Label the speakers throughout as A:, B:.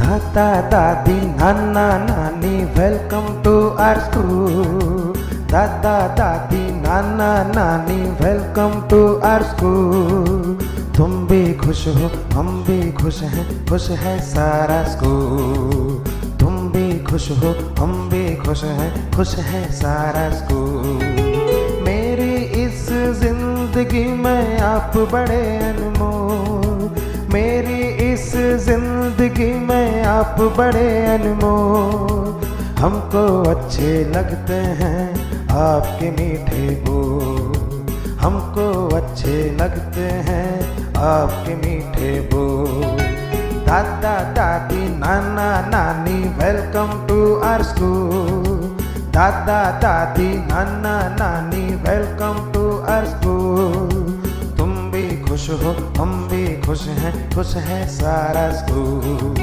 A: दादा दादी नाना नानी वेलकम टू आवर स्कूल। दादा दादी नाना नानी वेलकम टू आवर स्कूल। तुम भी खुश हो हम भी खुश हैं, खुश है सारा स्कूल। तुम भी खुश हो हम भी खुश हैं, खुश है सारा स्कूल। मेरी इस जिंदगी में आप बड़े अनमोल, मेरी इस जिंदगी में आप बड़े अनमोल। हमको अच्छे लगते हैं आपके मीठे बोल, हमको अच्छे लगते हैं आपके मीठे बोल। दादा दादी नाना नानी वेलकम टू आवर स्कूल। दादा दादी नाना नानी वेलकम टू आवर स्कूल। तुम भी खुश हो हम भी खुश हैं, खुश है सारा स्कूल।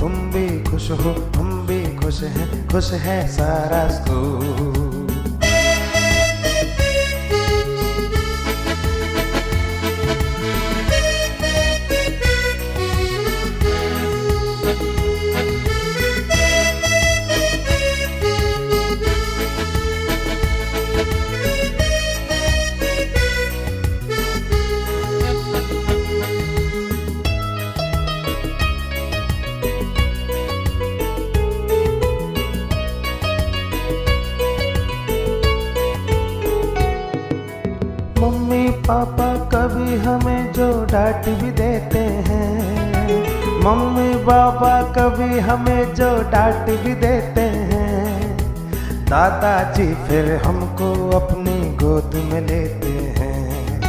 A: तुम भी खुश हो हम भी खुश हैं, खुश है सारा स्कूल। मम्मी पापा कभी हमें जो डांट भी देते हैं, मम्मी पापा कभी हमें जो डांट भी देते हैं, दादाजी फिर हमको अपनी गोद में लेते हैं।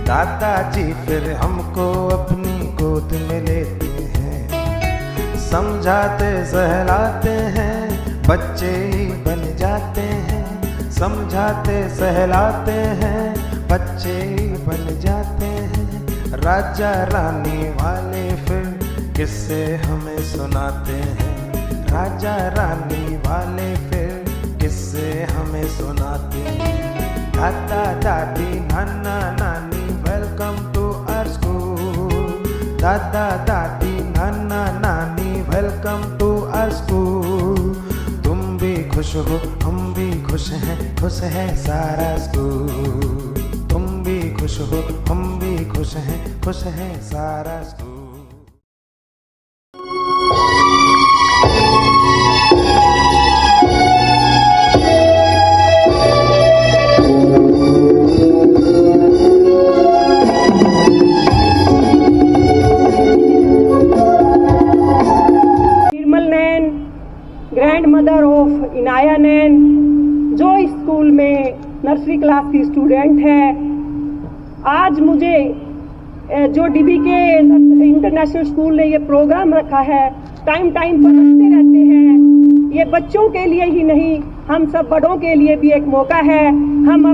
A: दादाजी फिर हमको अपनी गोद में लेते हैं। समझाते सहलाते हैं बच्चे ही बन जाते हैं, समझाते सहलाते हैं बच्चे बन जाते हैं। राजा रानी वाले फिर किस्से हमें सुनाते हैं, राजा रानी वाले फिर किस्से हमें सुनाते हैं। दादा दादी नाना नानी वेलकम टू आवर स्कूल। दादा दादी नाना नानी वेलकम टू आवर स्कूल। तुम भी खुश हो हम भी खुश हैं, खुश है सारा स्कूल। तुम भी खुश हो हम भी खुश हैं, खुश है सारा school.
B: Nirmal Nain, grandmother of Inaya Nain, जो इस स्कूल में नर्सरी क्लास की स्टूडेंट है। आज मुझे जो डीबीके इंटरनेशनल स्कूल ने ये प्रोग्राम रखा है, टाइम टाइम पर रखते रहते हैं। ये बच्चों के लिए ही नहीं, हम सब बड़ों के लिए भी एक मौका है। हम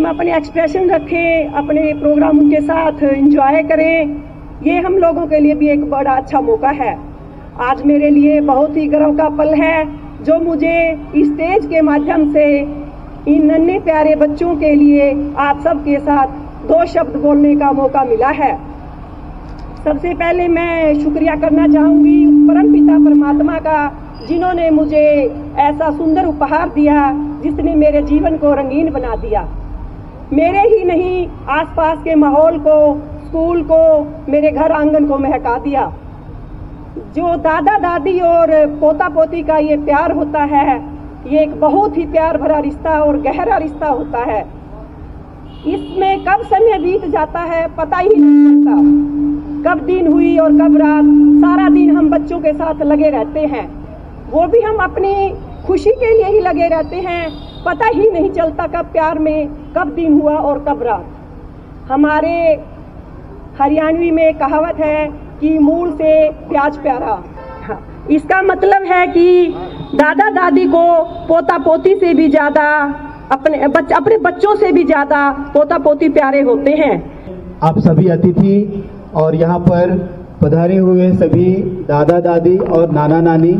B: अपने एक्सप्रेशन रखें, अपने प्रोग्राम उनके साथ एंजॉय करें। ये हम लोगों के लिए भी एक बड़ा अच्छा मौका है। आज मेरे लिए बहुत ही गर्व का पल है जो मुझे इस स्टेज के माध्यम से इन नन्हे प्यारे बच्चों के लिए आप सबके साथ दो शब्द बोलने का मौका मिला है। सबसे पहले मैं शुक्रिया करना चाहूँगी परमपिता परमात्मा का, जिन्होंने मुझे ऐसा सुंदर उपहार दिया जिसने मेरे जीवन को रंगीन बना दिया। मेरे ही नहीं, आसपास के माहौल को, स्कूल को, मेरे घर आंगन को महका दिया। जो दादा दादी और पोता पोती का ये प्यार होता है, ये एक बहुत ही प्यार भरा रिश्ता और गहरा रिश्ता होता है। इसमें कब समय बीत जाता है पता ही नहीं चलता, कब दिन हुई और कब रात। सारा दिन हम बच्चों के साथ लगे रहते हैं, वो भी हम अपनी खुशी के लिए ही लगे रहते हैं। पता ही नहीं चलता कब प्यार में कब दिन हुआ और कब रात। हमारे हरियाणवी में कहावत है कि मूल से प्याज प्यारा। इसका मतलब है कि दादा दादी को पोता पोती से भी ज्यादा, अपने बच्चों से भी ज्यादा पोता पोती प्यारे होते हैं।
C: आप सभी अतिथि और यहाँ पर पधारे हुए सभी दादा दादी और नाना नानी,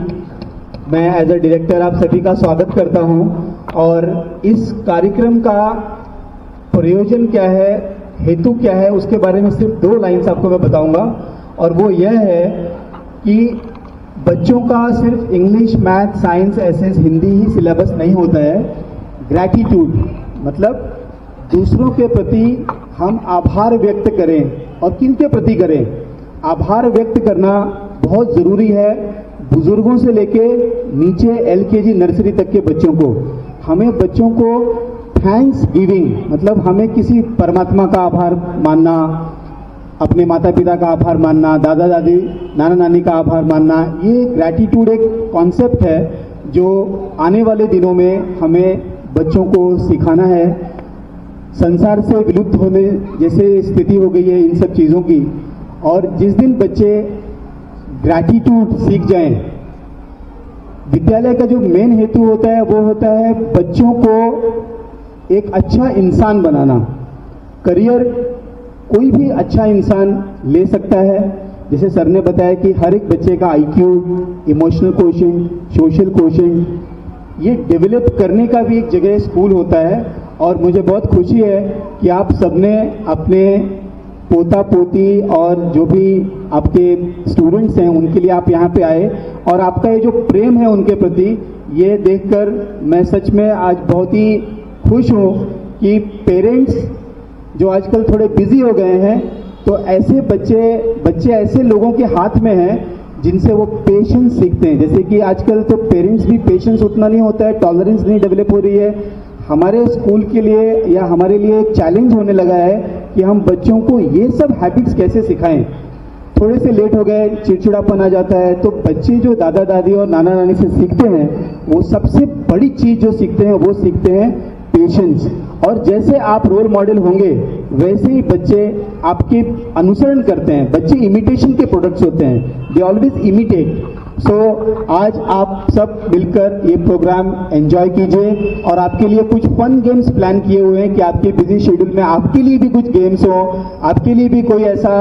C: मैं एज अ डायरेक्टर आप सभी का स्वागत करता हूँ। और इस कार्यक्रम का प्रयोजन क्या है, हेतु क्या है, उसके बारे में सिर्फ 2 लाइन्स आपको मैं बताऊंगा। और वो यह है कि बच्चों का सिर्फ English, math, science, SS, Hindi ही सिलेबस नहीं होता है। ग्रैटिट्यूड मतलब दूसरों के प्रति हम आभार व्यक्त करें। और किन के प्रति करें? आभार व्यक्त करना बहुत ज़रूरी है। बुजुर्गों से लेके नीचे एलकेजी नर्सरी तक के बच्चों को, हमें बच्चों को थैंक्स गिविंग मतलब हमें किसी परमात्मा का आभार मानना, अपने माता पिता का आभार मानना, दादा दादी, नाना नानी का आभार मानना, ये ग्रैटिट्यूड एक कॉन्सेप्ट है जो आने वाले दिनों में हमें बच्चों को सिखाना है। संसार से विलुप्त होने जैसे स्थिति हो गई है इन सब चीज़ों की, और जिस दिन बच्चे ग्रैटिट्यूड सीख जाएं, विद्यालय का जो मेन हेतु होता है वो होता है बच्चों को एक अच्छा इंसान बनाना। करियर कोई भी अच्छा इंसान ले सकता है। जैसे सर ने बताया कि हर एक बच्चे का IQ, emotional quotient, social quotient ये डेवलप करने का भी एक जगह स्कूल होता है। और मुझे बहुत खुशी है कि आप सबने अपने पोता पोती और जो भी आपके स्टूडेंट्स हैं उनके लिए आप यहाँ पे आए, और आपका ये जो प्रेम है उनके प्रति, ये देखकर मैं सच में आज बहुत ही खुश हूँ कि पेरेंट्स जो आजकल थोड़े बिजी हो गए हैं, तो ऐसे बच्चे ऐसे लोगों के हाथ में हैं जिनसे वो पेशेंस सीखते हैं। जैसे कि आजकल तो पेरेंट्स भी पेशेंस उतना नहीं होता है, टॉलरेंस नहीं डेवलप हो रही है। हमारे स्कूल के लिए या हमारे लिए एक चैलेंज होने लगा है कि हम बच्चों को ये सब हैबिट्स कैसे सिखाएं। थोड़े से लेट हो गए, चिड़चिड़ापन आ जाता है, तो बच्चे जो दादा दादी और नाना नानी से सीखते हैं, वो सबसे बड़ी चीज़ जो सीखते हैं वो सीखते हैं पेशेंस। और जैसे आप रोल मॉडल होंगे वैसे ही बच्चे आपके अनुसरण करते हैं। बच्चे इमिटेशन के प्रोडक्ट्स होते हैं, दे ऑलवेज इमिटेट। सो आज आप सब मिलकर ये प्रोग्राम एंजॉय कीजिए, और आपके लिए कुछ फन गेम्स प्लान किए हुए हैं कि आपके बिजी शेड्यूल में आपके लिए भी कुछ गेम्स हो, आपके लिए भी कोई ऐसा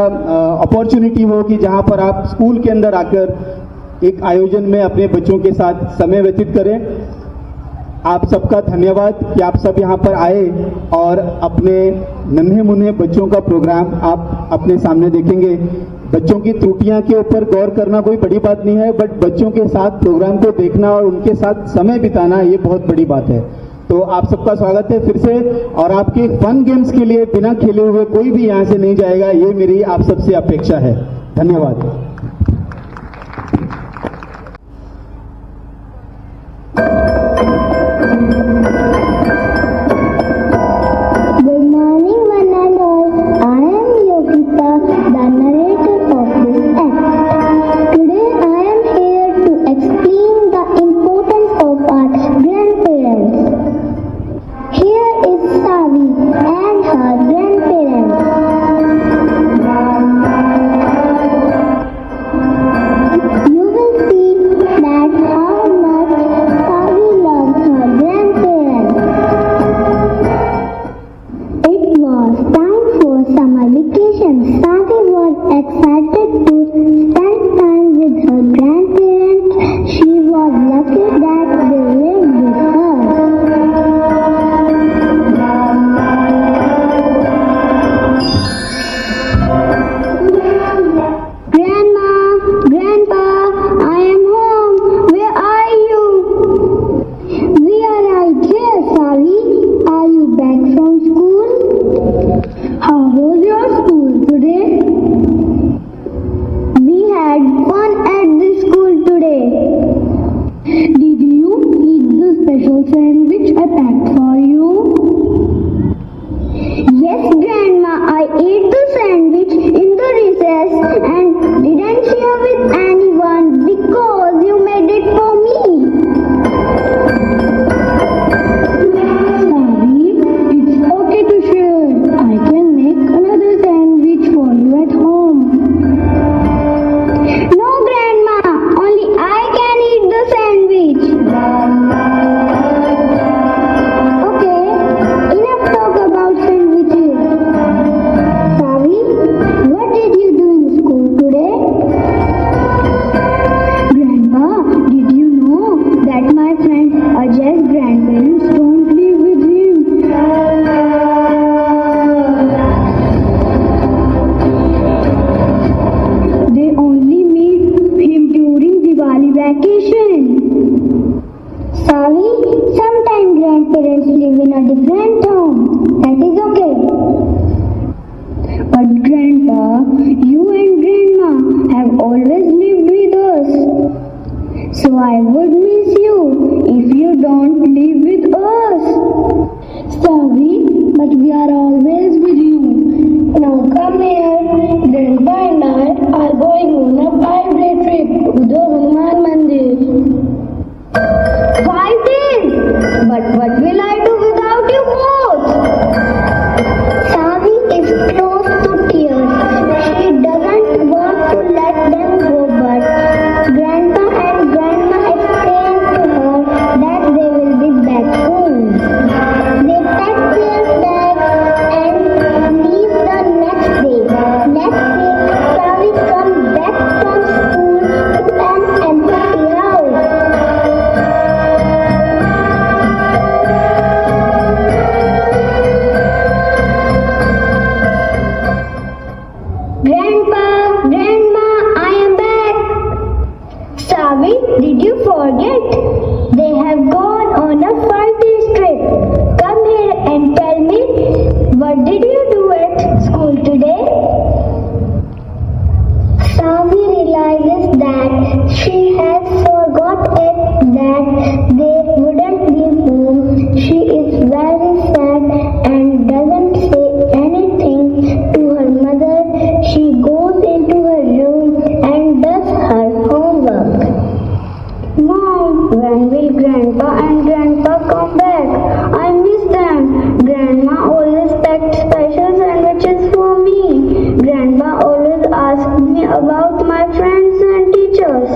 C: अपॉर्चुनिटी हो कि जहां पर आप स्कूल के अंदर आकर एक आयोजन में अपने बच्चों के साथ समय व्यतीत करें। आप सबका धन्यवाद कि आप सब यहाँ पर आए और अपने नन्हे मुन्ने बच्चों का प्रोग्राम आप अपने सामने देखेंगे। बच्चों की त्रुटियां के ऊपर गौर करना कोई बड़ी बात नहीं है, बट बच्चों के साथ प्रोग्राम को देखना और उनके साथ समय बिताना ये बहुत बड़ी बात है। तो आप सबका स्वागत है फिर से, और आपके फन गेम्स के लिए बिना खेले हुए कोई भी यहाँ से नहीं जाएगा, ये मेरी आप सबसे अपेक्षा है। धन्यवाद।
D: Good morning, one and all. I am Yogita, the narrator of this act. Today I am here to explain the importance of our grandparents. Here is Savi and her grandparents. come here. Grandpa and I are going on a 5-day trip to the Hanuman Mandir. 5 days? But what will I do without you both? Savi is close to tears. She doesn't want to let them go, but Grandpa and Grandma explain to her that they will be back soon. They pack their bags and leave the next day. Next day, Savi comes back from school to an empty house. Grandpa, Grandma, I am back. Savi, did you forget? They have gone on a 5-day trip. Come here and tell me, what did you do at school today? Savi realizes that she has forgotten that they wouldn't be home. She is very sad and doesn't say anything to her mother. She goes into her room and does her homework. Mom, when will Grandpa and Grandpa come back? I miss them. Grandma always packed special sandwiches for me. Grandpa always asked me about my friends and teachers.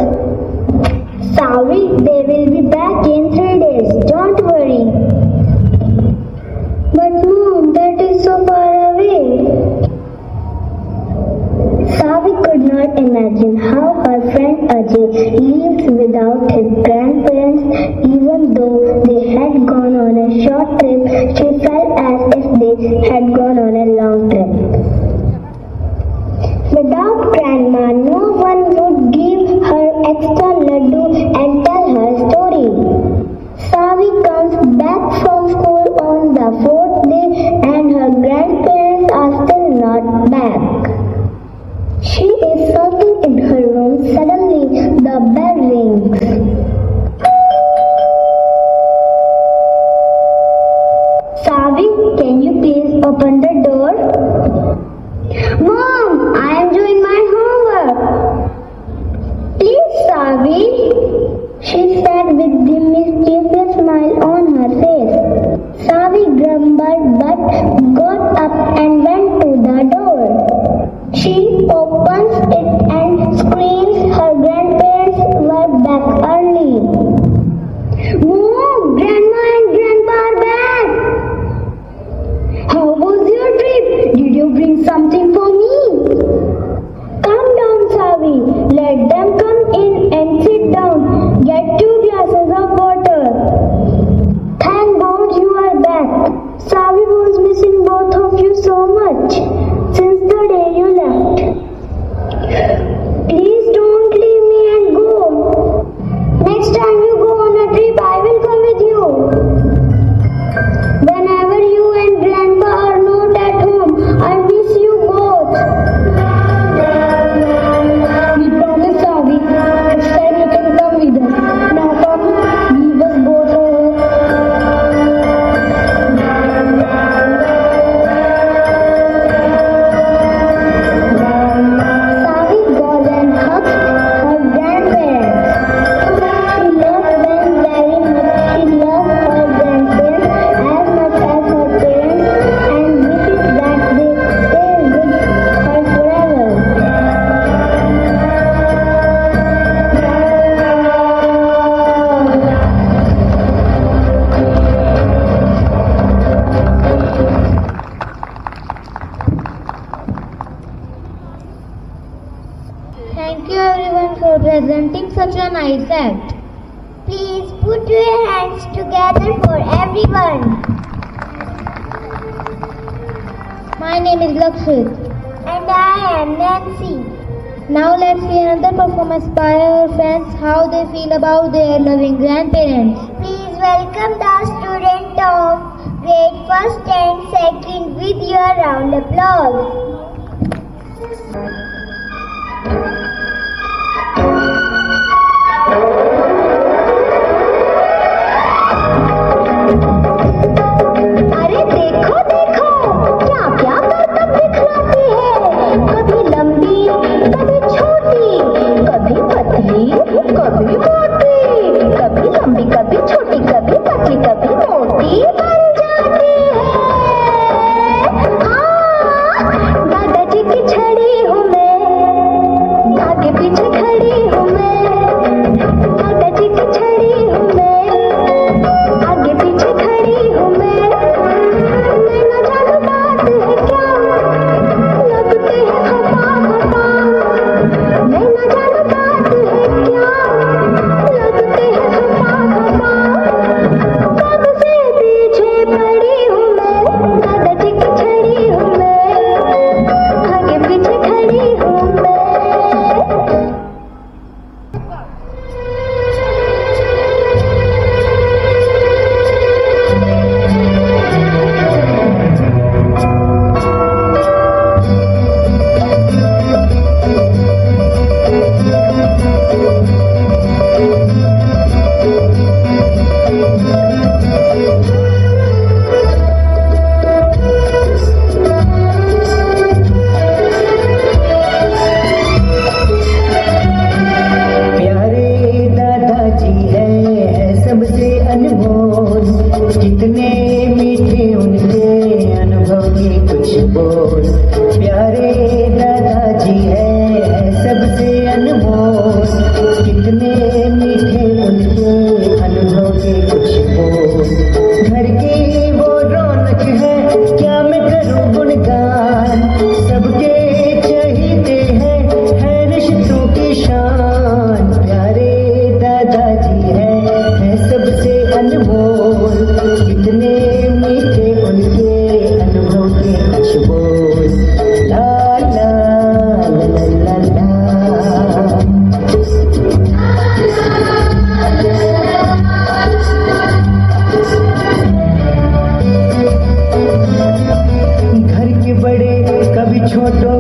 D: Sorry, they will be back in 3 days. Don't worry. But Mom, that is so far away. Savi could not imagine how her friend Ajay lives without his grandparents. Even though they had gone on a short trip, she felt as if they had gone on a long trip. Without Grandma, no one would give her extra laddu and tell her story. Savi comes back from school on the 4th day and her grandparents are still not back. She is sulking in her room. Suddenly, the bell rings. Savi, can you please open the door? Mom, I am doing my homework. Please, Savi, she said with the mischievous smile on her face. Savi grumbled but got up and went to the door. She opens it and screams her grandparents were back early. Mom, Grandma and Grandpa are back. How was your trip? Did you bring something for me? Calm down, Savi. Let them come in and sit down. Get 2 glasses of water. Thank God you are back. Savi was missing both of you so much since the day you left. Please don't leave me and go. Next time you go on a trip, I will come with you. Whenever you and Grandpa are not at home, I miss you both. We promise, Savi. Next time you can come with us. Now come, leave us both alone. Savi goes and hugs her grandparents. She loves them very much. She loves her grandparents as much as her parents and wishes that they stay with her forever. Thank you everyone for presenting such a nice act. Please put your hands together for everyone. My name is Lakshit. And I am Nancy. Now let's hear another performance by our friends how they feel about their loving grandparents. Please welcome the student of grade 1st and 2nd with your round applause. अरे देखो देखो क्या क्या करतब दिखलाती है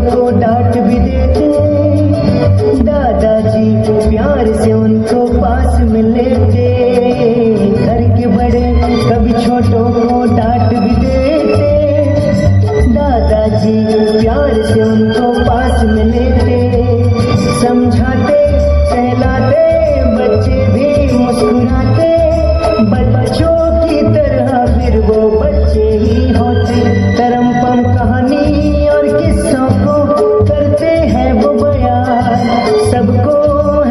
E: को डांट भी देते, दादाजी प्यार से उनको पास में लेते। घर के बड़े कभी छोटों को डांट भी देते, दादाजी प्यार से उनको पास में लेते। समझाते सहलाते बच्चे भी मुस्कुराते, बच्चों की तरह फिर वो बच्चे ही होते। तरम पम कहानी और किस्सों को करते हैं वो बयान, सबको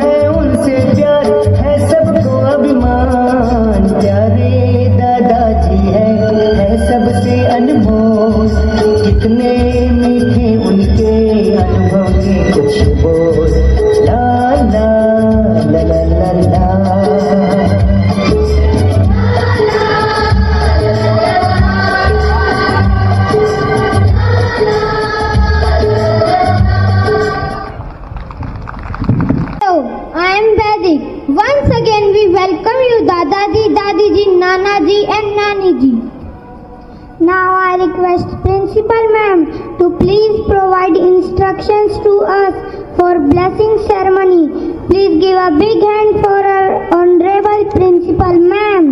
E: है उनसे प्यार, है सबको अभिमान। प्यारे दादाजी है सबसे अनमोल, कितने मीठे उनके अनुभव के कुछ बोल। ला ला ला ला ला ला।
D: Hello, I am Vedic. Once again we welcome you Dadaji, Dadiji, Nanaji and Naniji. Now I request Principal Ma'am to please provide instructions to us for blessing ceremony. Please give a big hand for our Honorable Principal Ma'am.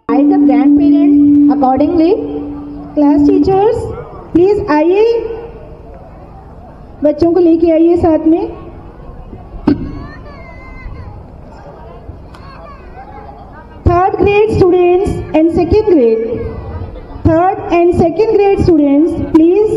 B: Invite the grandparents accordingly. Class teachers, please आइए, बच्चों को लेके आइए साथ में। Third grade students and second grade. Third and second grade students, please.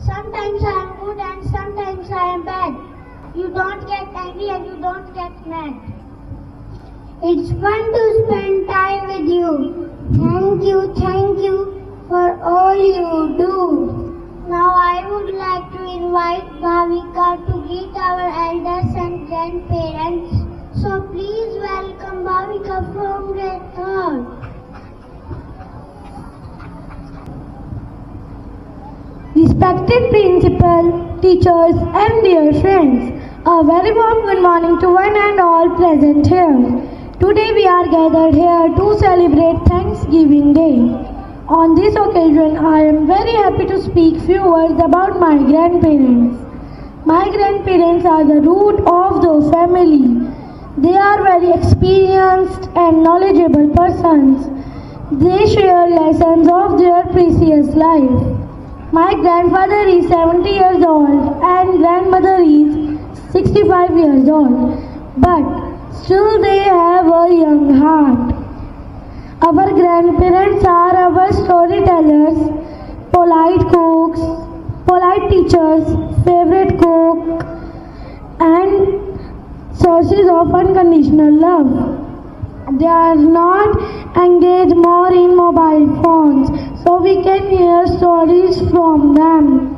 D: Sometimes I am good and sometimes I am bad. You don't get angry and you don't get mad. It's fun to spend time with you. Thank you for all you do. Now I would like to invite Bhavika to greet our elders and grandparents. So please welcome Bhavika from grade 3rd.
F: Respected principal, teachers and dear friends, a very warm good morning to one and all present here. Today we are gathered here to celebrate Thanksgiving Day. On this occasion, I am very happy to speak few words about my grandparents. My grandparents are the root of the family. They are very experienced and knowledgeable persons. They share lessons of their precious life. My grandfather is 70 years old and grandmother is 65 years old, but still they have a young heart. Our grandparents are our storytellers, polite cooks, polite teachers, favorite cook, and sources of unconditional love. They are not engaged more in mobile phones, so we can hear stories from them.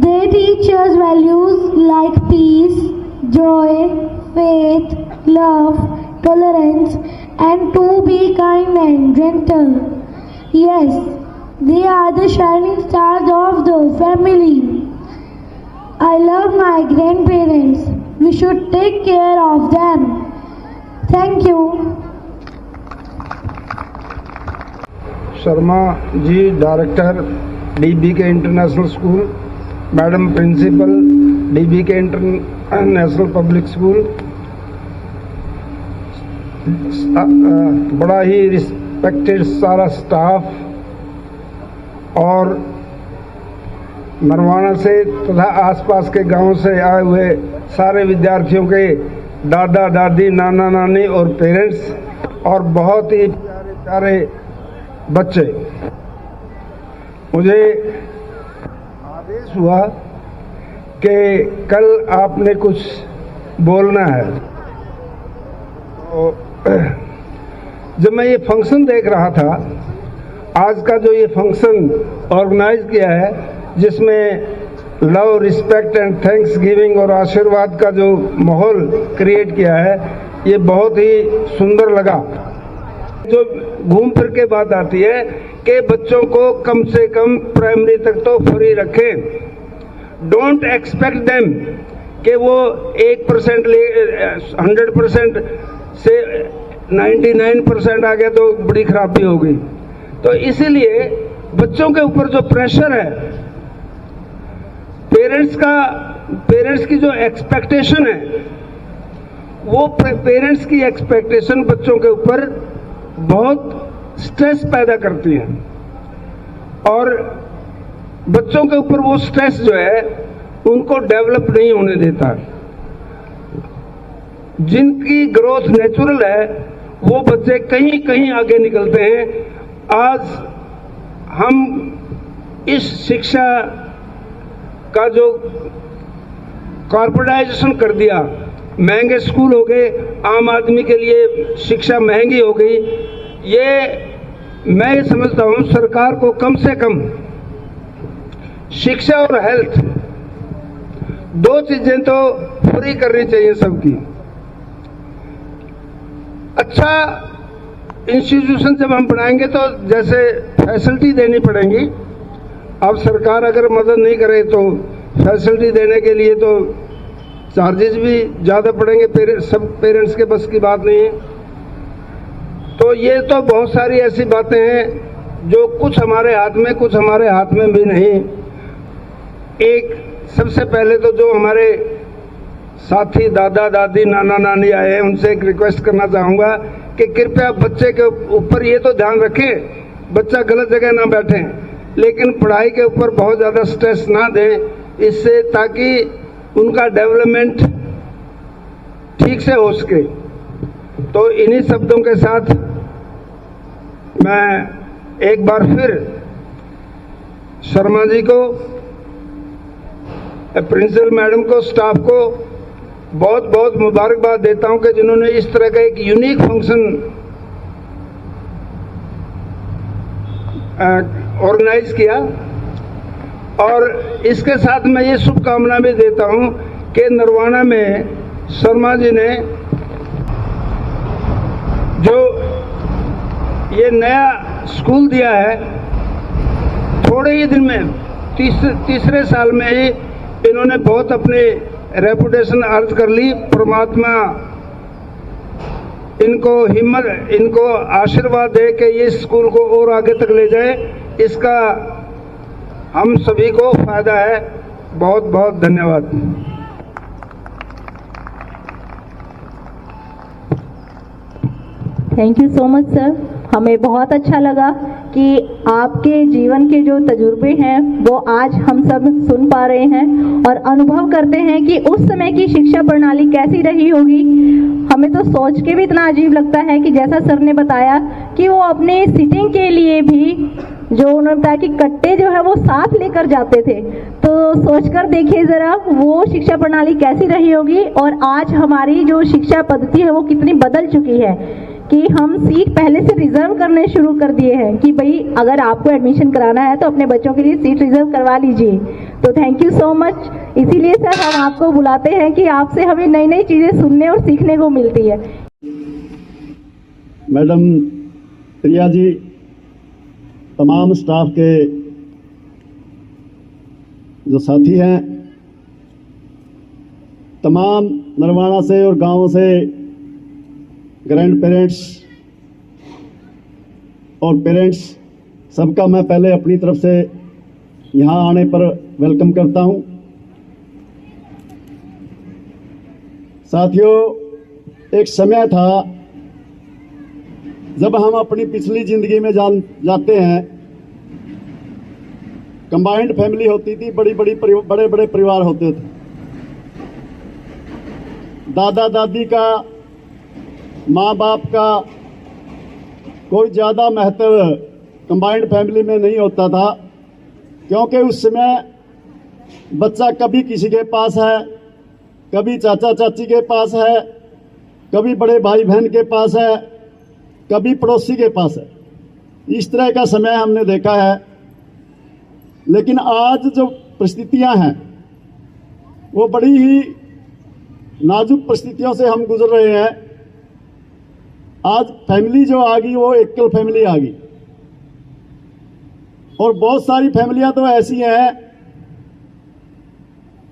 F: They teach us values like peace, joy, faith, love, tolerance, and to be kind and gentle. Yes, they are the shining stars of the family. I love my grandparents. We should take care of them. Thank you.
G: Sharma ji director DBK international school, madam principal DBK international public school, बड़ा ही respected सारा staff और नरवाना से तथा आसपास के गांव से आए हुए सारे विद्यार्थियों के दादा दादी, नाना नानी और पेरेंट्स और बहुत ही प्यारे प्यारे बच्चे, मुझे आदेश हुआ कि कल आपने कुछ बोलना है। तो जब मैं ये फंक्शन देख रहा था, आज का जो ये फंक्शन ऑर्गेनाइज किया है, जिसमें love, respect and thanks giving और आशीर्वाद का जो माहौल क्रिएट किया है, ये बहुत ही सुंदर लगा। जो घूम फिर के बात आती है कि बच्चों को कम से कम प्राइमरी तक तो फ्री रखें। डोंट एक्सपेक्ट देम कि वो 1% ले 100% से 99% आ गया तो बड़ी खराबी होगी। तो इसीलिए बच्चों के ऊपर जो प्रेशर है, पेरेंट्स की जो एक्सपेक्टेशन है, वो पेरेंट्स की एक्सपेक्टेशन बच्चों के ऊपर बहुत स्ट्रेस पैदा करती है और बच्चों के ऊपर वो स्ट्रेस जो है उनको डेवलप नहीं होने देता। जिनकी ग्रोथ नेचुरल है वो बच्चे कहीं कहीं आगे निकलते हैं। आज हम इस शिक्षा का जो कॉर्पोरेटाइजेशन कर दिया, महंगे स्कूल हो गए, आम आदमी के लिए शिक्षा महंगी हो गई, मैं ये समझता हूं सरकार को कम से कम शिक्षा और हेल्थ, दो चीजें तो फ्री करनी चाहिए सबकी। अच्छा इंस्टीट्यूशन जब हम बनाएंगे तो जैसे फैसिलिटी देनी पड़ेंगी। अब सरकार अगर मदद नहीं करे तो फैसिलिटी देने के लिए तो चार्जेस भी ज़्यादा पड़ेंगे, सब पेरेंट्स के बस की बात नहीं है। तो ये तो बहुत सारी ऐसी बातें हैं जो कुछ हमारे हाथ में, कुछ हमारे हाथ में भी नहीं। एक सबसे पहले तो जो हमारे साथी दादा दादी, नाना नानी आए हैं, उनसे एक रिक्वेस्ट करना चाहूँगा कि कृपया बच्चे के ऊपर ये तो ध्यान रखें, बच्चा गलत जगह ना बैठे, लेकिन पढ़ाई के ऊपर बहुत ज़्यादा स्ट्रेस ना दें, इससे ताकि उनका डेवलपमेंट ठीक से हो सके। तो इन्हीं शब्दों के साथ मैं एक बार फिर शर्मा जी को, प्रिंसिपल मैडम को, स्टाफ को बहुत बहुत मुबारकबाद देता हूं कि जिन्होंने इस तरह का एक यूनिक फंक्शन ऑर्गेनाइज किया। और इसके साथ मैं ये शुभकामना भी देता हूं कि नरवाना में शर्मा जी ने जो ये नया स्कूल दिया है, थोड़े ही दिन में तीसरे साल में ही इन्होंने बहुत अपनी रेपुटेशन अर्ज कर ली। परमात्मा इनको हिम्मत, इनको आशीर्वाद दे के ये स्कूल को और आगे तक ले जाए, इसका हम सभी को फायदा है। बहुत बहुत धन्यवाद।
H: Thank you so much sir. हमें बहुत अच्छा लगा कि आपके जीवन के जो तजुर्बे हैं वो आज हम सब सुन पा रहे हैं और अनुभव करते हैं कि उस समय की शिक्षा प्रणाली कैसी रही होगी। हमें तो सोच के भी इतना अजीब लगता है कि जैसा सर ने बताया कि वो अपने सिटिंग के लिए भी जो उन्होंने बताया कि कट्टे जो है वो साथ लेकर जाते थे, तो सोचकर देखिए जरा वो शिक्षा प्रणाली कैसी रही होगी। और आज हमारी जो शिक्षा पद्धति है वो कितनी बदल चुकी है कि हम सीट पहले से रिजर्व करने शुरू कर दिए हैं कि भाई अगर आपको एडमिशन कराना है तो अपने बच्चों के लिए सीट रिजर्व करवा लीजिए। तो थैंक यू सो मच। इसीलिए सर हम आपको बुलाते हैं कि आपसे हमें नई नई चीज़ें सुनने और सीखने को मिलती है।
I: मैडम प्रिया जी, तमाम स्टाफ के जो साथी हैं, तमाम नरवाना से और गांवों से ग्रैंड पेरेंट्स और पेरेंट्स, सबका मैं पहले अपनी तरफ से यहाँ आने पर वेलकम करता हूँ। साथियों, एक समय था जब हम अपनी पिछली जिंदगी में जाते हैं, कंबाइंड फैमिली होती थी, बड़े बड़े परिवार होते थे। दादा दादी का, माँ बाप का कोई ज़्यादा महत्व कंबाइंड फैमिली में नहीं होता था, क्योंकि उस समय बच्चा कभी किसी के पास है, कभी चाचा चाची के पास है, कभी बड़े भाई बहन के पास है, कभी पड़ोसी के पास है। इस तरह का समय हमने देखा है। लेकिन आज जो परिस्थितियां हैं वो बड़ी ही नाजुक परिस्थितियों से हम गुजर रहे हैं। आज फैमिली जो आ गई वो एकल फैमिली आ गई, और बहुत सारी फैमिलियां तो ऐसी हैं,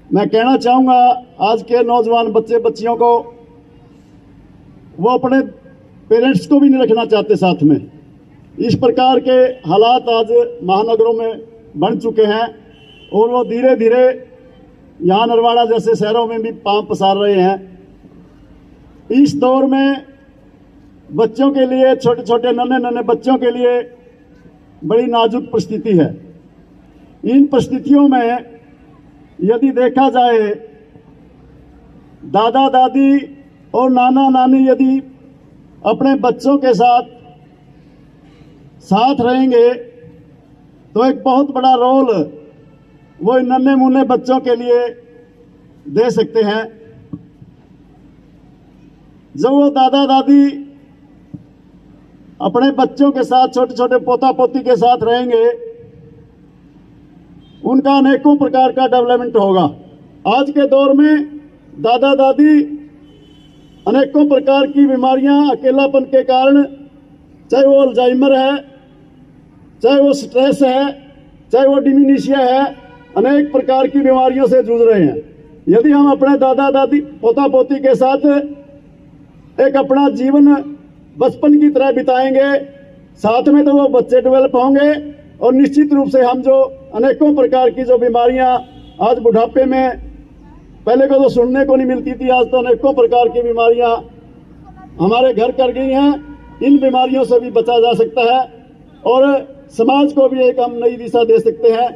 I: मैं कहना चाहूँगा आज के नौजवान बच्चे बच्चियों को, वो अपने पेरेंट्स को भी नहीं रखना चाहते साथ में। इस प्रकार के हालात आज महानगरों में बन चुके हैं, और वो धीरे धीरे यहाँ नरवाड़ा जैसे शहरों में भी पांव पसार रहे हैं। इस दौर में बच्चों के लिए, छोटे छोटे नन्हे बच्चों के लिए बड़ी नाजुक परिस्थिति है। इन परिस्थितियों में यदि देखा जाए, दादा दादी और नाना नानी यदि अपने बच्चों के साथ रहेंगे तो एक बहुत बड़ा रोल वो नन्हे मुन्ने बच्चों के लिए दे सकते हैं। जब वो दादा दादी अपने बच्चों के साथ, छोटे छोटे पोता पोती के साथ रहेंगे, उनका अनेकों प्रकार का डेवलपमेंट होगा। आज के दौर में दादा दादी अनेकों प्रकार की बीमारियां अकेलापन के कारण, चाहे वो अल्जाइमर है, चाहे वो स्ट्रेस है, चाहे वो डिमेंशिया है, अनेक प्रकार की बीमारियों से जूझ रहे हैं। यदि हम अपने दादा दादी पोता पोती के साथ एक अपना जीवन बचपन की तरह बिताएंगे, साथ में तो वो बच्चे डेवलप होंगे, और निश्चित रूप से हम जो अनेकों प्रकार की जो बीमारियां आज बुढ़ापे में, पहले को तो सुनने को नहीं मिलती थी, आज तो अनेकों प्रकार की बीमारियां हमारे घर कर गई हैं। इन बीमारियों से भी बचा जा सकता है और समाज को भी एक हम नई दिशा दे सकते हैं।